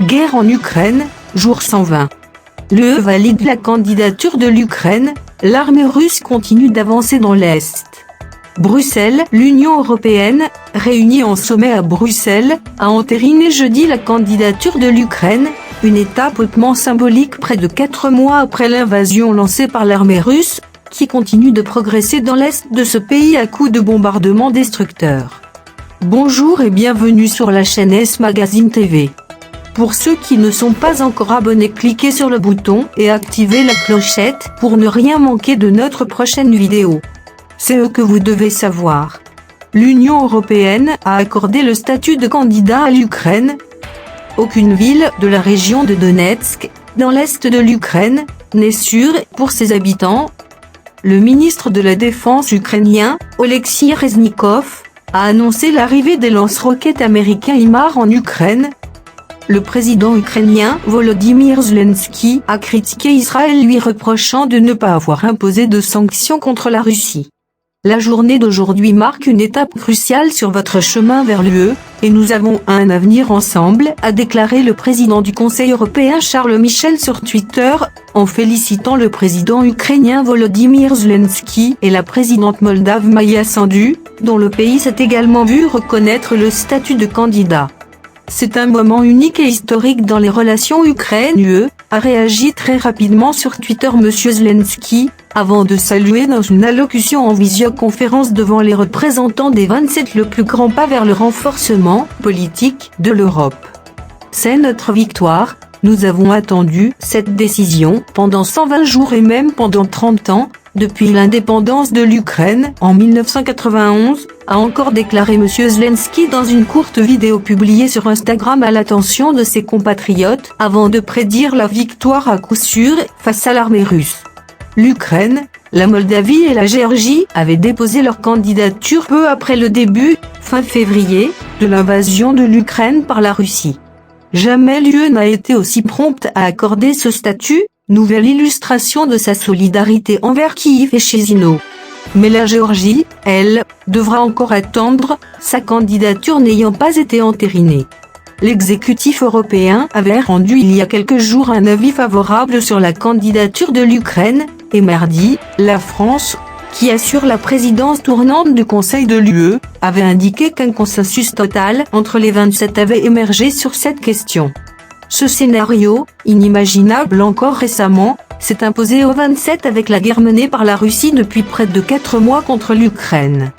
Guerre en Ukraine, jour 120. L'UE valide la candidature de l'Ukraine, l'armée russe continue d'avancer dans l'Est. Bruxelles, l'Union européenne, réunie en sommet à Bruxelles, a entériné jeudi la candidature de l'Ukraine, une étape hautement symbolique près de 4 mois après l'invasion lancée par l'armée russe, qui continue de progresser dans l'Est de ce pays à coups de bombardements destructeurs. Bonjour et bienvenue sur la chaîne S Magazine TV. Pour ceux qui ne sont pas encore abonnés, cliquez sur le bouton et activez la clochette pour ne rien manquer de notre prochaine vidéo. C'est ce que vous devez savoir. L'Union européenne a accordé le statut de candidat à l'Ukraine. Aucune ville de la région de Donetsk, dans l'est de l'Ukraine, n'est sûre pour ses habitants. Le ministre de la Défense ukrainien, Oleksiy Reznikov, a annoncé l'arrivée des lance-roquettes américains HIMARS en Ukraine. Le président ukrainien Volodymyr Zelensky a critiqué Israël, lui reprochant de ne pas avoir imposé de sanctions contre la Russie. La journée d'aujourd'hui marque une étape cruciale sur votre chemin vers l'UE, et nous avons un avenir ensemble, a déclaré le président du Conseil européen Charles Michel sur Twitter, en félicitant le président ukrainien Volodymyr Zelensky et la présidente moldave Maia Sandu, dont le pays s'est également vu reconnaître le statut de candidat. C'est un moment unique et historique dans les relations Ukraine-UE, a réagi très rapidement sur Twitter Monsieur Zelensky, avant de saluer dans une allocution en visioconférence devant les représentants des 27 le plus grand pas vers le renforcement politique de l'Europe. C'est notre victoire, nous avons attendu cette décision pendant 120 jours et même pendant 30 ans, depuis l'indépendance de l'Ukraine en 1991, a encore déclaré M. Zelensky dans une courte vidéo publiée sur Instagram à l'attention de ses compatriotes, avant de prédire la victoire à coup sûr face à l'armée russe. L'Ukraine, la Moldavie et la Géorgie avaient déposé leur candidature peu après le début, fin février, de l'invasion de l'Ukraine par la Russie. Jamais l'UE n'a été aussi prompte à accorder ce statut, nouvelle illustration de sa solidarité envers Kiev et Chisinau. Mais la Géorgie, elle, devra encore attendre, sa candidature n'ayant pas été entérinée. L'exécutif européen avait rendu il y a quelques jours un avis favorable sur la candidature de l'Ukraine, et mardi, la France, qui assure la présidence tournante du Conseil de l'UE, avait indiqué qu'un consensus total entre les 27 avait émergé sur cette question. Ce scénario, inimaginable encore récemment, s'est imposé aux 27 avec la guerre menée par la Russie depuis près de 4 mois contre l'Ukraine.